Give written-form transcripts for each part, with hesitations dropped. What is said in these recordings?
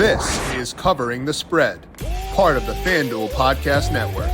This is Covering the Spread, part of the FanDuel Podcast Network.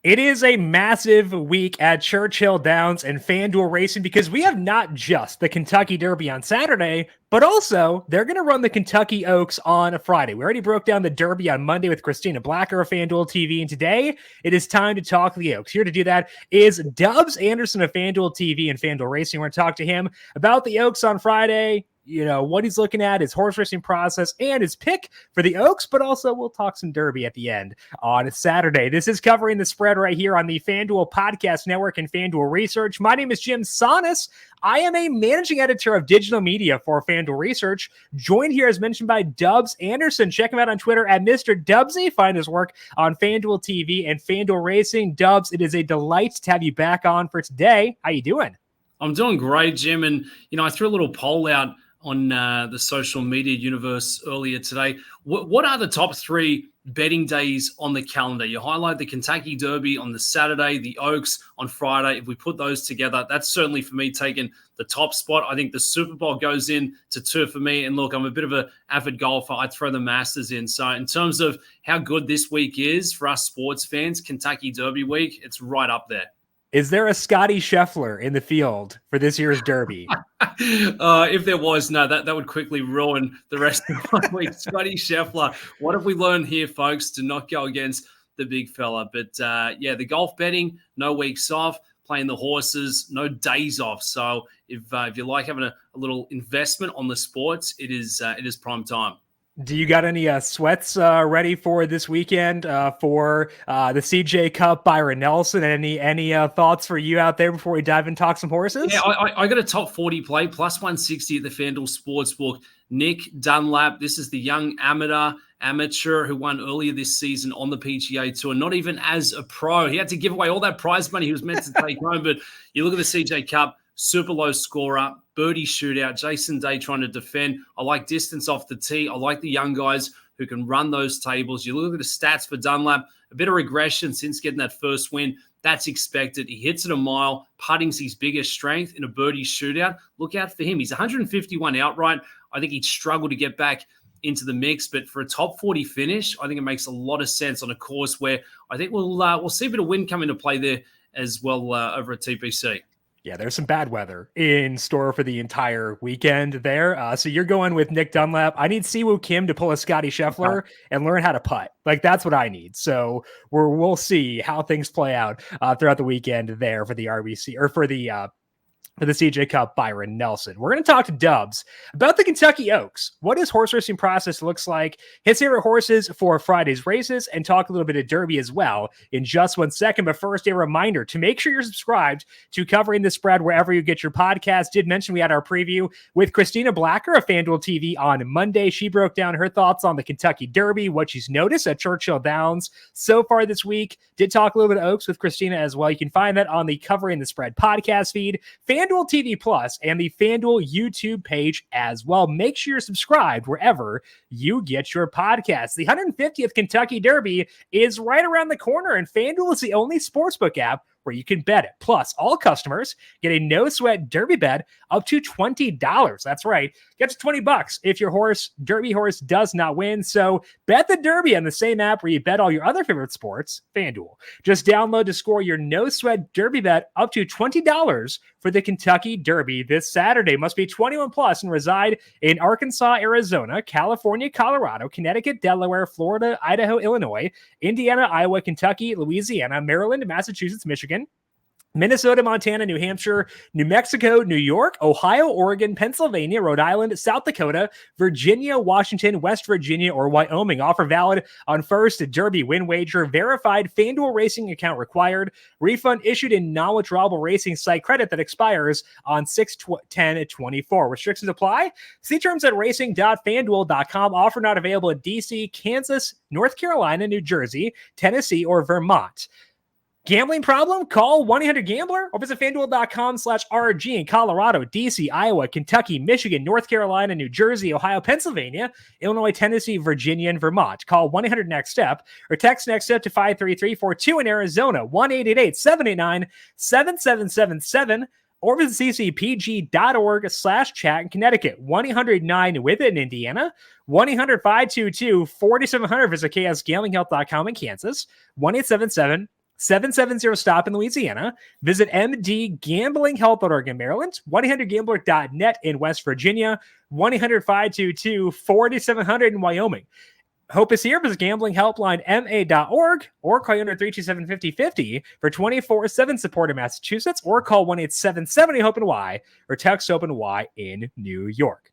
It is a massive week at Churchill Downs and FanDuel Racing because we have not just the Kentucky Derby on Saturday, but also they're going to run the Kentucky Oaks on a Friday. We already broke down the Derby on Monday with Christina Blacker of FanDuel TV, and today it is time to talk the Oaks. Here to do that is Dubs Anderson of FanDuel TV and FanDuel Racing. We're going to talk to him about the Oaks on Friday, you know, what he's looking at, his horse racing process, and his pick for the Oaks, but also we'll talk some Derby at the end on Saturday. This is Covering the Spread right here on the FanDuel Podcast Network and FanDuel Research. My name is Jim Sonis. I am a managing editor of digital media for FanDuel Research, joined here as mentioned by Dubs Anderson. Check him out on Twitter at Mr. Dubsy. Find his work on FanDuel TV and FanDuel Racing. Dubs, it is a delight to have you back on for today. How you doing? I'm doing great, Jim. And, you know, I threw a little poll out on the social media universe earlier today. What are the top three betting days on the calendar? You highlight the Kentucky Derby on the Saturday, the Oaks on Friday. If we put those together, that's certainly for me taking the top spot. I think the Super Bowl goes in to two for me. And look, I'm a bit of an avid golfer. I'd throw the Masters in. So in terms of how good this week is for us sports fans, Kentucky Derby week, it's right up there. Is there a Scotty Scheffler in the field for this year's Derby? If there was, no, that would quickly ruin the rest of my week. Scotty Scheffler, what have we learned here, folks, to not go against the big fella? But, yeah, the golf betting, no weeks off, playing the horses, no days off. So if you like having a little investment on the sports, it is prime time. Do you got any sweats ready for this weekend for the CJ Cup, Byron Nelson? Any thoughts for you out there before we dive in and talk some horses? Yeah, I got a top 40 play, plus 160 at the FanDuel Sportsbook. Nick Dunlap, this is the young amateur who won earlier this season on the PGA Tour, not even as a pro. He had to give away all that prize money he was meant to take home. But you look at the CJ Cup, super low scorer, birdie shootout, Jason Day trying to defend. I like distance off the tee. I like the young guys who can run those tables. You look at the stats for Dunlap, a bit of regression since getting that first win. That's expected. He hits it a mile. Putting's his biggest strength in a birdie shootout. Look out for him. He's 151 outright. I think he'd struggle to get back into the mix, but for a top 40 finish, I think it makes a lot of sense on a course where I think we'll see a bit of wind come into play there as well over at TPC. Yeah, there's some bad weather in store for the entire weekend there. So you're going with Nick Dunlap. I need Siwoo Kim to pull a Scotty Scheffler and learn how to putt. Like, that's what I need. So we'll see how things play out throughout the weekend there for the RBC or for the CJ Cup, Byron Nelson. We're going to talk to Dubs about the Kentucky Oaks, what his horse racing process looks like, his favorite horses for Friday's races, and talk a little bit of Derby as well in just 1 second. But first, a reminder to make sure you're subscribed to Covering the Spread wherever you get your podcast. Did mention we had our preview with Christina Blacker of FanDuel TV on Monday. She broke down her thoughts on the Kentucky Derby, what she's noticed at Churchill Downs so far this week. Did talk a little bit of Oaks with Christina as well. You can find that on the Covering the Spread podcast feed, FanDuel TV Plus, and the FanDuel YouTube page as well. Make sure you're subscribed wherever you get your podcasts. The 150th Kentucky Derby is right around the corner, and FanDuel is the only sportsbook app where you can bet it. Plus, all customers get a no-sweat Derby bet up to $20. That's right. Get to $20 if your Derby horse does not win. So bet the Derby on the same app where you bet all your other favorite sports, FanDuel. Just download to score your no-sweat Derby bet up to $20 for the Kentucky Derby this Saturday. Must be 21 plus and reside in Arkansas, Arizona, California, Colorado, Connecticut, Delaware, Florida, Idaho, Illinois, Indiana, Iowa, Kentucky, Louisiana, Maryland, Massachusetts, Michigan, Minnesota, Montana, New Hampshire, New Mexico, New York, Ohio, Oregon, Pennsylvania, Rhode Island, South Dakota, Virginia, Washington, West Virginia, or Wyoming. Offer valid on first Derby win wager. Verified FanDuel Racing account required. Refund issued in non-withdrawable racing site credit that expires on 6/10/24. Restrictions apply. See terms at racing.fanduel.com. Offer not available in DC, Kansas, North Carolina, New Jersey, Tennessee, or Vermont. Gambling problem? Call 1-800-GAMBLER or visit FanDuel.com/RG in Colorado, DC, Iowa, Kentucky, Michigan, North Carolina, New Jersey, Ohio, Pennsylvania, Illinois, Tennessee, Virginia, and Vermont. Call 1-800-NEXT-STEP or text NEXT-STEP to 53342 in Arizona, 1-888-789-7777, or visit ccpg.org/chat in Connecticut, 1-800-9-WITH-IT in Indiana, 1-800-522-4700, visit ksgamblinghelp.com in Kansas, 1-877-770-STOP in Louisiana. Visit mdgamblinghelp.org in Maryland, 1-800-GAMBLER.net in West Virginia, 1-800-522-4700 in Wyoming. Hope is here. Visit gamblinghelplinema.org or call 327-5050 for 24/7 support in Massachusetts, or call 1-877-HOPE-NY or text HOPE-NY in New York.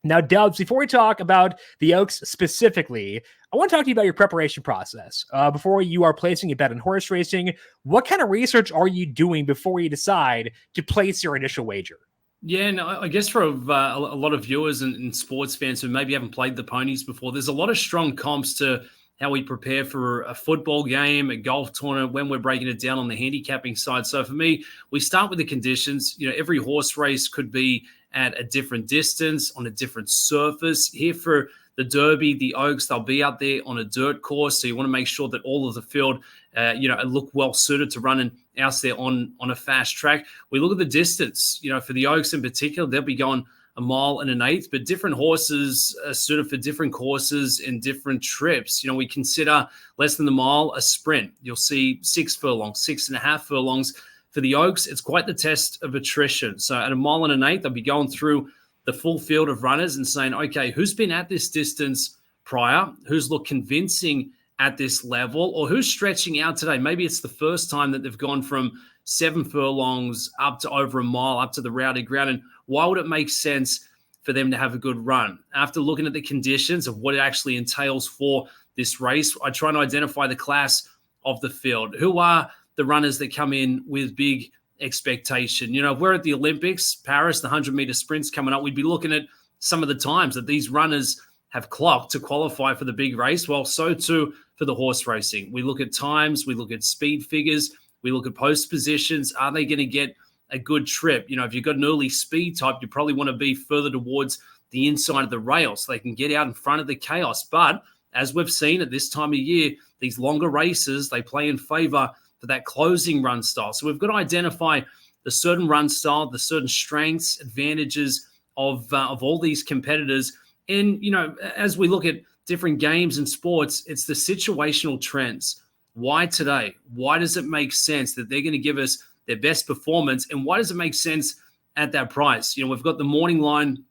Now, Dubs, before we talk about the Oaks specifically, I want to talk to you about your preparation process. Before you are placing a bet on horse racing, what kind of research are you doing before you decide to place your initial wager? Yeah, no, I guess for a lot of viewers and sports fans who maybe haven't played the ponies before, there's a lot of strong comps to how we prepare for a football game, a golf tournament, when we're breaking it down on the handicapping side. So for me, we start with the conditions. You know, every horse race could be at a different distance, on a different surface. Here for the Derby, the Oaks, they'll be out there on a dirt course. So you want to make sure that all of the field, look well suited to running out there on a fast track. We look at the distance. You know, for the Oaks in particular, they'll be going 1 1/8, but different horses are suited for different courses and different trips. You know, we consider less than the mile a sprint. You'll see 6 furlongs, 6.5 furlongs. For the Oaks, it's quite the test of attrition. So at 1 1/8, they'll be going through the full field of runners and saying, okay, who's been at this distance prior? Who's looked convincing at this level? Or who's stretching out today? Maybe it's the first time that they've gone from 7 furlongs up to over 1 mile, up to the rowdy ground. And why would it make sense for them to have a good run? After looking at the conditions of what it actually entails for this race, I try to identify the class of the field. Who are the runners that come in with big expectation? You know, if we're at the Olympics, Paris, the 100-meter sprints coming up, we'd be looking at some of the times that these runners have clocked to qualify for the big race. Well, so too for the horse racing. We look at times, we look at speed figures, we look at post positions. Are they going to get a good trip? You know, if you've got an early speed type, you probably want to be further towards the inside of the rail so they can get out in front of the chaos. But as we've seen at this time of year, these longer races, they play in favor for that closing run style. So we've got to identify the certain run style, the certain strengths, advantages of all these competitors. And, you know, as we look at different games and sports, it's the situational trends. Why today? Why does it make sense that they're going to give us their best performance? And why does it make sense at that price? You know, we've got the morning line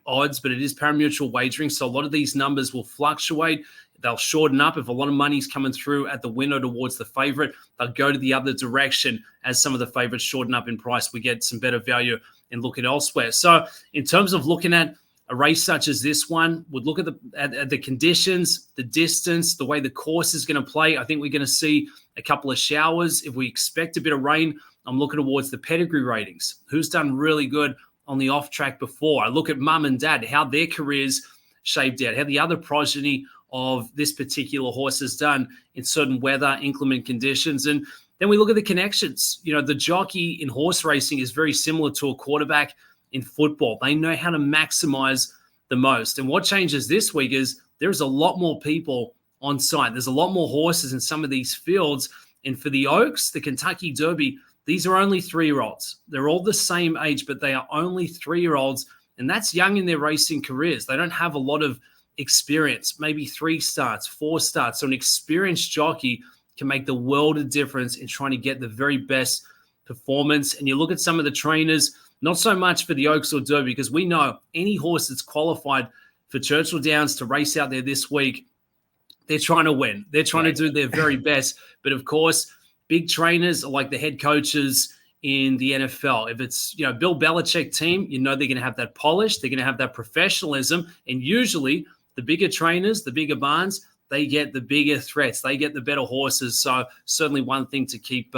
odds, but it is parimutuel wagering. So a lot of these numbers will fluctuate. They'll shorten up. If a lot of money's coming through at the window towards the favorite, they'll go to the other direction. As some of the favorites shorten up in price, we get some better value and looking elsewhere. So in terms of looking at a race such as this one, would look at the conditions, the distance, the way the course is going to play. I think we're going to see a couple of showers. If we expect a bit of rain, I'm looking towards the pedigree ratings. Who's done really good on the off track before? I look at mum and dad, how their careers shaped out, how the other progeny of this particular horse has done in certain weather, inclement conditions. And then we look at the connections. You know, the jockey in horse racing is very similar to a quarterback in football. They know how to maximize the most. And what changes this week is there's a lot more people on site. There's a lot more horses in some of these fields. And for the Oaks, the Kentucky Derby, these are only 3-year-olds. They're all the same age, but they are only 3-year-olds. And that's young in their racing careers. They don't have a lot of experience, maybe 3 starts, 4 starts. So an experienced jockey can make the world of difference in trying to get the very best performance. And you look at some of the trainers, not so much for the Oaks or Derby, because we know any horse that's qualified for Churchill Downs to race out there this week, they're trying to win. They're trying to do their very best. But of course, big trainers are like the head coaches in the NFL. If it's, you know, Bill Belichick team, you know they're going to have that polish, they're going to have that professionalism, and usually the bigger trainers, the bigger barns, they get the bigger threats. They get the better horses. So certainly one thing to keep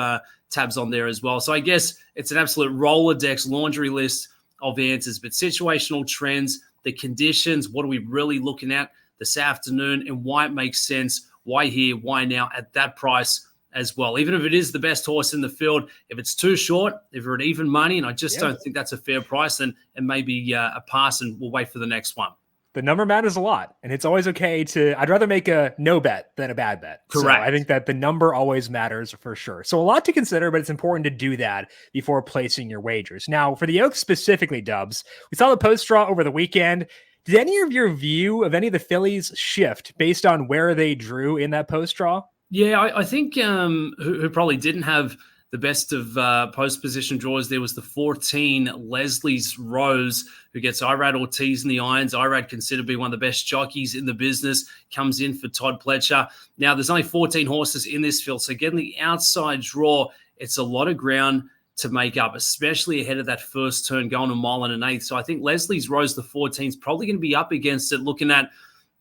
tabs on there as well. So I guess it's an absolute Rolodex laundry list of answers, but situational trends, the conditions, what are we really looking at this afternoon, and why it makes sense, why here, why now at that price as well. Even if it is the best horse in the field, if it's too short, if you're at even money, and I just don't think that's a fair price, then it may be a pass, and we'll wait for the next one. The number matters a lot, and it's always okay I'd rather make a no bet than a bad bet. Correct. So I think that the number always matters for sure. So a lot to consider, but it's important to do that before placing your wagers. Now, for the Oaks specifically, Dubs, we saw the post draw over the weekend. Did any of your view of any of the fillies shift based on where they drew in that post draw? Yeah, I think who probably didn't have the best of post position draws there was the 14 Leslie's Rose, who gets Irad Ortiz in the irons. Irad considered to be one of the best jockeys in the business, comes in for Todd Pletcher. Now, there's only 14 horses in this field, so getting the outside draw, it's a lot of ground to make up, especially ahead of that first turn going a mile and an eighth. So I think Leslie's Rose, the 14, is probably going to be up against it, looking at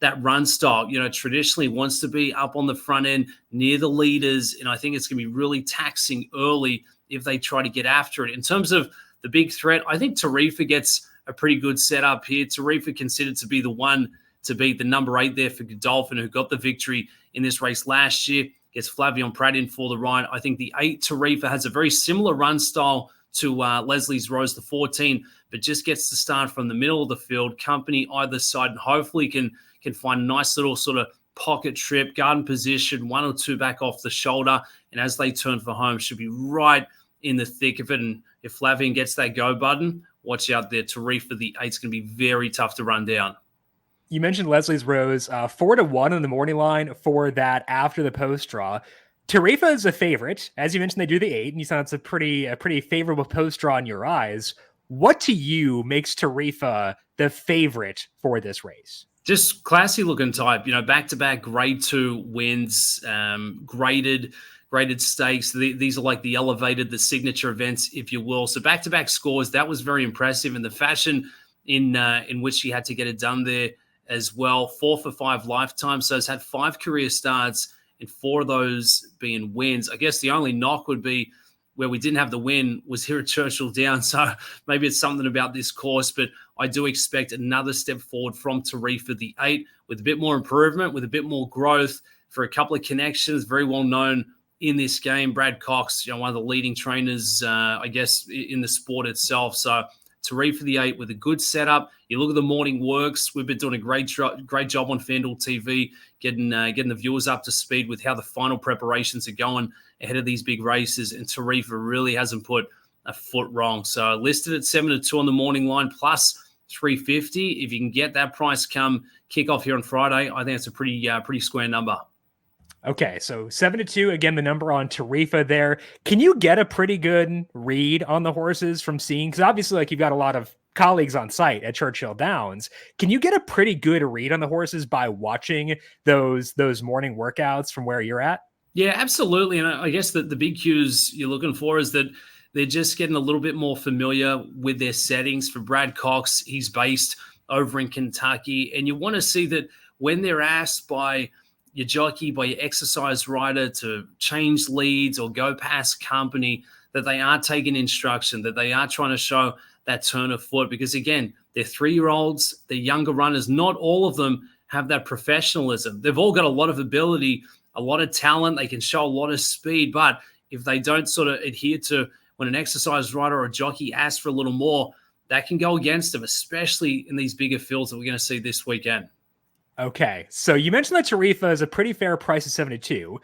that run style, traditionally wants to be up on the front end near the leaders. And I think it's going to be really taxing early if they try to get after it. In terms of the big threat, I think Tarifa gets a pretty good setup here. Tarifa considered to be the one to beat the number 8 there for Godolphin, who got the victory in this race last year. Gets Flavion Pratt in for the ride. I think the 8 Tarifa has a very similar run style to Leslie's Rose, the 14, but just gets to start from the middle of the field, company either side, and hopefully can find a nice little sort of pocket trip, garden position, 1 or 2 back off the shoulder, and as they turn for home, should be right in the thick of it. And if Flavian gets that go button, watch out there. Tarifa, the 8's going to be very tough to run down. You mentioned Leslie's Rose, 4-1 on the morning line for that after the post draw. Tarifa is a favorite. As you mentioned, they do the 8, and you said it's a pretty favorable post draw in your eyes. What to you makes Tarifa the favorite for this race? Just classy looking type, back-to-back grade 2 wins, graded stakes. These are like the elevated, the signature events, if you will. So back-to-back scores, that was very impressive. And the fashion in which she had to get it done there as well. 4 for 5 lifetime. So it's had 5 career starts and 4 of those being wins. I guess the only knock would be where we didn't have the win was here at Churchill Downs. So maybe it's something about this course, but I do expect another step forward from Tarifa, the 8, with a bit more improvement, with a bit more growth for a couple of connections, very well known in this game. Brad Cox, one of the leading trainers, I guess, in the sport itself. So Tarifa, the 8, with a good setup. You look at the morning works. We've been doing a great job on FanDuel TV, getting the viewers up to speed with how the final preparations are going ahead of these big races. And Tarifa really hasn't put a foot wrong. So listed at 7-2 on the morning line, plus 350. If you can get that price come kickoff here on Friday, I think it's a pretty square number. Okay, so 7-2, again, the number on Tarifa there. Can you get a pretty good read on the horses from seeing? Because obviously, you've got a lot of colleagues on site at Churchill Downs. Can you get a pretty good read on the horses by watching those morning workouts from where you're at? Yeah, absolutely. And I guess that the big cues you're looking for is that they're just getting a little bit more familiar with their settings. For Brad Cox, he's based over in Kentucky. And you want to see that when they're asked by your jockey, by your exercise rider to change leads or go past company, that they are taking instruction, that they are trying to show that turn of foot. Because again, they're 3-year-olds, they're younger runners. Not all of them have that professionalism. They've all got a lot of ability, a lot of talent. They can show a lot of speed. But if they don't sort of adhere to when an exercise rider or a jockey asks for a little more, that can go against them, especially in these bigger fields that we're going to see this weekend. Okay, so you mentioned that Tarifa is a pretty fair price at 7-2.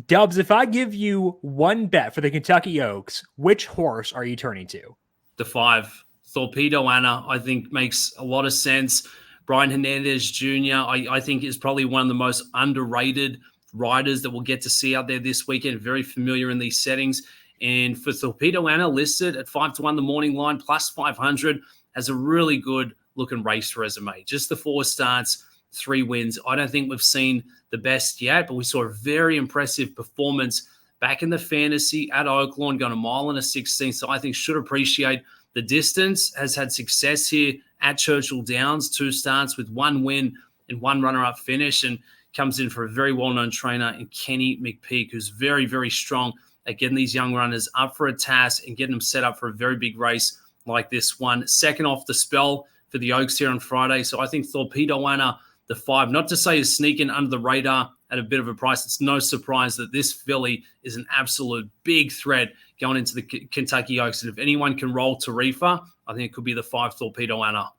Dubs, if I give you one bet for the Kentucky Oaks, which horse are you turning to? The 5, Torpedo Anna, I think makes a lot of sense. Brian Hernandez Jr., I think is probably one of the most underrated riders that we'll get to see out there this weekend. Very familiar in these settings. And for Torpedo Anna, listed at 5-1 the morning line, plus 500, has a really good looking race resume. Just the 4 starts, 3 wins. I don't think we've seen the best yet, but we saw a very impressive performance back in the fantasy at Oaklawn, going a mile and a 16. So I think should appreciate the distance, has had success here at Churchill Downs, 2 starts with 1 win and 1 runner-up finish, and comes in for a very well-known trainer in Kenny McPeak, who's very, very strong at getting these young runners up for a task and getting them set up for a very big race like this one. Second off the spell for the Oaks here on Friday. So I think Torpedo Anna, the 5, not to say is sneaking under the radar at a bit of a price. It's no surprise that this filly is an absolute big threat going into the Kentucky Oaks. And if anyone can roll Tarifa, I think it could be the 5 Torpedo Anna.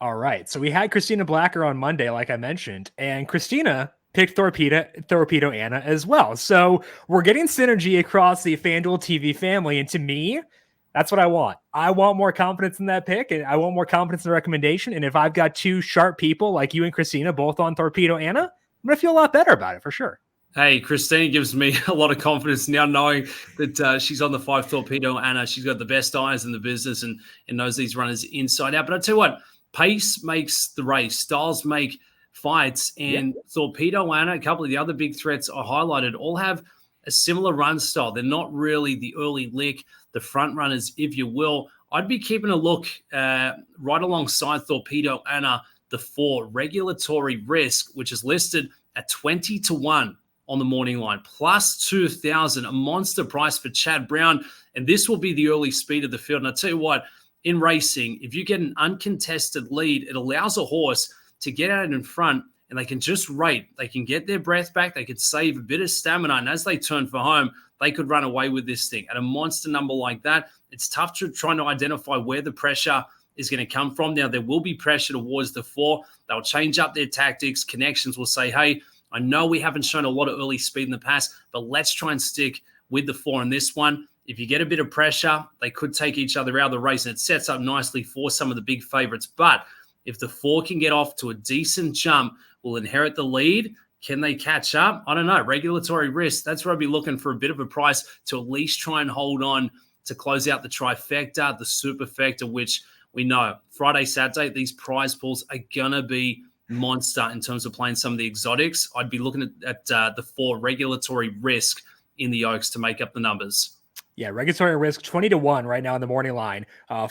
All right. So we had Christina Blacker on Monday, like I mentioned, and Christina picked Torpedo Anna as well. So we're getting synergy across the FanDuel TV family. And to me, that's what I want. I want more confidence in that pick, and I want more confidence in the recommendation. And if I've got two sharp people like you and Christina both on Torpedo Anna, I'm going to feel a lot better about it for sure. Hey, Christina gives me a lot of confidence now knowing that she's on the 5 Torpedo Anna. She's got the best eyes in the business and knows these runners inside out. But I tell you what, pace makes the race. Styles make fights. And Torpedo Anna, a couple of the other big threats I highlighted, all have a similar run style. They're not really the early lick, the front runners, if you will. I'd be keeping a look right alongside Torpedo Anna, the 4 Regulatory Risk, which is listed at 20-1 on the morning line, plus 2,000, a monster price for Chad Brown. And this will be the early speed of the field. And I tell you what, in racing, if you get an uncontested lead, it allows a horse to get out in front and they can just rate. They can get their breath back. They could save a bit of stamina. And as they turn for home, they could run away with this thing. At a monster number like that, it's tough to try to identify where the pressure is going to come from. Now, there will be pressure towards the 4. They'll change up their tactics. Connections will say, hey, I know we haven't shown a lot of early speed in the past, but let's try and stick with the 4 in this one. If you get a bit of pressure, they could take each other out of the race, and it sets up nicely for some of the big favorites. But if the 4 can get off to a decent jump, will inherit the lead. Can they catch up? I don't know. Regulatory Risk, that's where I'd be looking for a bit of a price to at least try and hold on to close out the trifecta, the superfecta, which we know Friday, Saturday, these prize pools are going to be monster in terms of playing some of the exotics. I'd be looking at the 4 Regulatory Risk in the Oaks to make up the numbers. Yeah, Regulatory Risk 20-1 right now in the morning line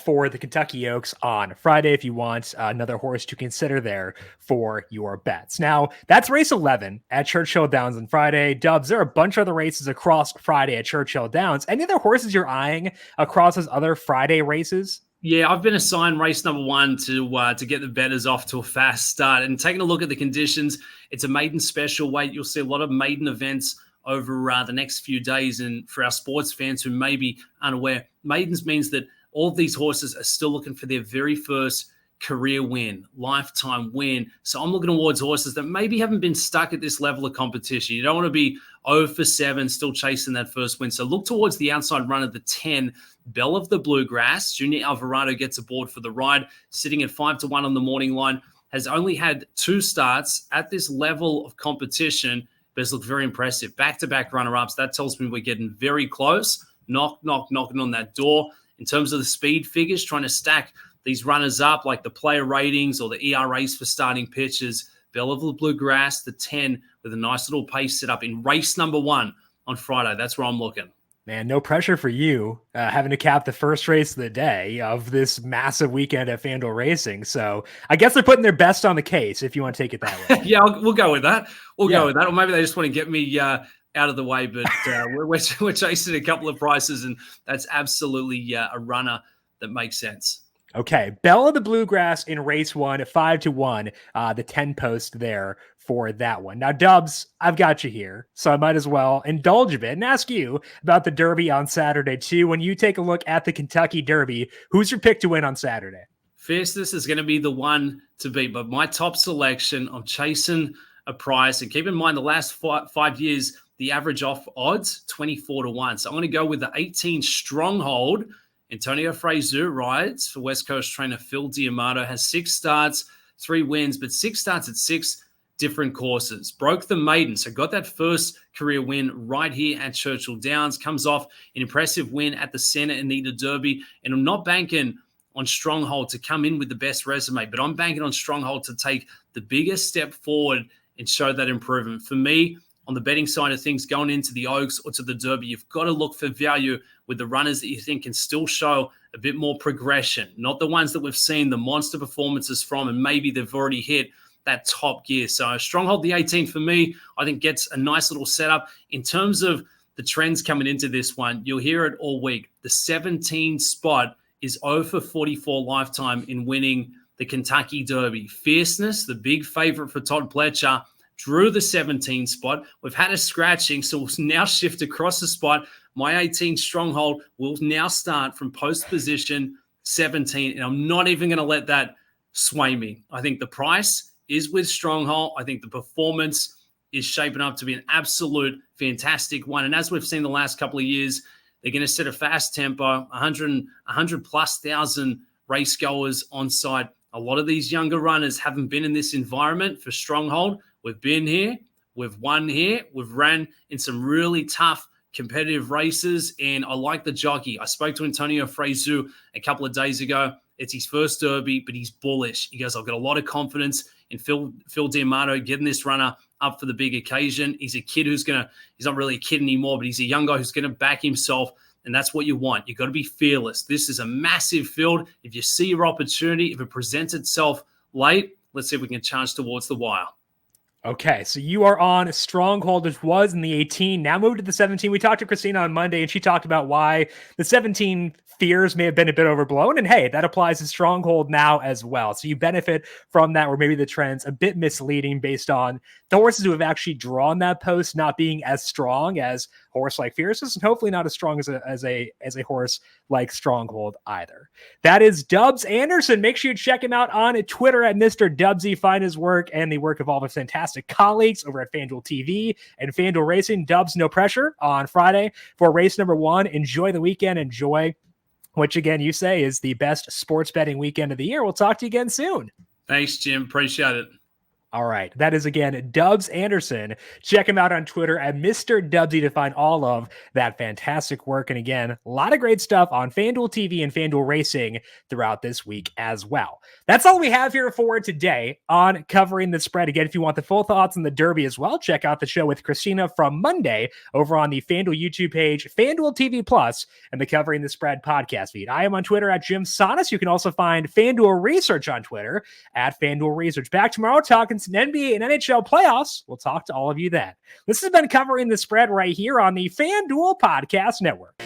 for the Kentucky Oaks on Friday if you want another horse to consider there for your bets. Now, that's race 11 at Churchill Downs on Friday. Dubs, there are a bunch of other races across Friday at Churchill Downs. Any other horses you're eyeing across those other Friday races? Yeah, I've been assigned race number 1 to get the bettors off to a fast start. And taking a look at the conditions, it's a maiden special weight. You'll see a lot of maiden events over the next few days. And for our sports fans who may be unaware, maidens means that all of these horses are still looking for their very first career win, lifetime win. So I'm looking towards horses that maybe haven't been stuck at this level of competition. You don't want to be 0 for 7, still chasing that first win. So look towards the outside run of the 10, Belle of the Bluegrass. Junior Alvarado gets aboard for the ride, sitting at 5-1 on the morning line, has only had 2 starts at this level of competition, but it's looked very impressive. Back-to-back runner-ups. That tells me we're getting very close. Knocking on that door. In terms of the speed figures, trying to stack these runners up like the player ratings or the ERAs for starting pitches. Belle of the Bluegrass, the 10, with a nice little pace set up in race number 1 on Friday. That's where I'm looking. Man, no pressure for you having to cap the first race of the day of this massive weekend at FanDuel Racing. So I guess they're putting their best on the case if you want to take it that way. Yeah, we'll go with that. We'll go with that. Or maybe they just want to get me out of the way. But we're chasing a couple of prices, and that's absolutely a runner that makes sense. Okay, Belle of the Bluegrass in race 1 at 5-1, the 10 post there for that one. Now, Dubs, I've got you here, so I might as well indulge a bit and ask you about the Derby on Saturday too. When you take a look at the Kentucky Derby, who's your pick to win on Saturday? Fierceness is going to be the one to beat, but my top selection, I'm chasing a price, and keep in mind the last 5 years, the average off odds 24-1. So I'm going to go with the 18 Stronghold. Antonio Fraser rides for West Coast trainer Phil D'Amato, has 6 starts, 3 wins, but 6 starts at 6 different courses. Broke the maiden, so got that first career win right here at Churchill Downs. Comes off an impressive win at the Santa Anita Derby, and I'm not banking on Stronghold to come in with the best resume, but I'm banking on Stronghold to take the biggest step forward and show that improvement. For me, on the betting side of things, going into the Oaks or to the Derby, you've got to look for value with the runners that you think can still show a bit more progression, not the ones that we've seen the monster performances from, and maybe they've already hit that top gear. So Stronghold, the 18 for me, I think gets a nice little setup. In terms of the trends coming into this one, you'll hear it all week. The 17 spot is 0 for 44 lifetime in winning the Kentucky Derby. Fierceness, the big favorite for Todd Pletcher, drew the 17 spot. We've had a scratching, so we'll now shift across the spot. My 18 stronghold will now start from post position 17, and I'm not even going to let that sway me. I think the price is with stronghold. I think the performance is shaping up to be an absolute fantastic one. And as we've seen the last couple of years, they're going to set a fast tempo, 100 plus thousand race goers on site. A lot of these younger runners haven't been in this environment for stronghold. We've been here, we've won here, we've ran in some really tough competitive races, and I like the jockey. I spoke to Antonio Frezu a couple of days ago. It's his first Derby, but he's bullish. He goes, I've got a lot of confidence in Phil D'Amato getting this runner up for the big occasion. He's a kid he's not really a kid anymore, but he's a young guy who's going to back himself, and that's what you want. You've got to be fearless. This is a massive field. If you see your opportunity, if it presents itself late, let's see if we can charge towards the wire. Okay, so you are on Stronghold, which was in the 18, now moved to the 17. We talked to Christina on Monday, and she talked about why the 17 fears may have been a bit overblown. And hey, that applies to Stronghold now as well. So you benefit from that, where maybe the trend's a bit misleading based on the horses who have actually drawn that post not being as strong as a horse like Fierces, and hopefully not as strong as a horse like Stronghold either. That is Dubs Anderson. Make sure you check him out on Twitter at Mr. Dubsy. Find his work and the work of all of his fantastic colleagues over at FanDuel TV and FanDuel Racing. Dubs, no pressure on Friday for race number 1. Enjoy the weekend. Enjoy, which again you say is the best sports betting weekend of the year. We'll talk to you again soon. Thanks, Jim. Appreciate it. All right. That is, again, Dubs Anderson. Check him out on Twitter at Mr. Dubsy to find all of that fantastic work. And again, a lot of great stuff on FanDuel TV and FanDuel Racing throughout this week as well. That's all we have here for today on Covering the Spread. Again, if you want the full thoughts on the Derby as well, check out the show with Christina from Monday over on the FanDuel YouTube page, FanDuel TV Plus, and the Covering the Spread podcast feed. I am on Twitter at Jim Sonis. You can also find FanDuel Research on Twitter at FanDuel Research. Back tomorrow talking some NBA and NHL playoffs. We'll talk to all of you then. This has been Covering the Spread right here on the FanDuel Podcast Network.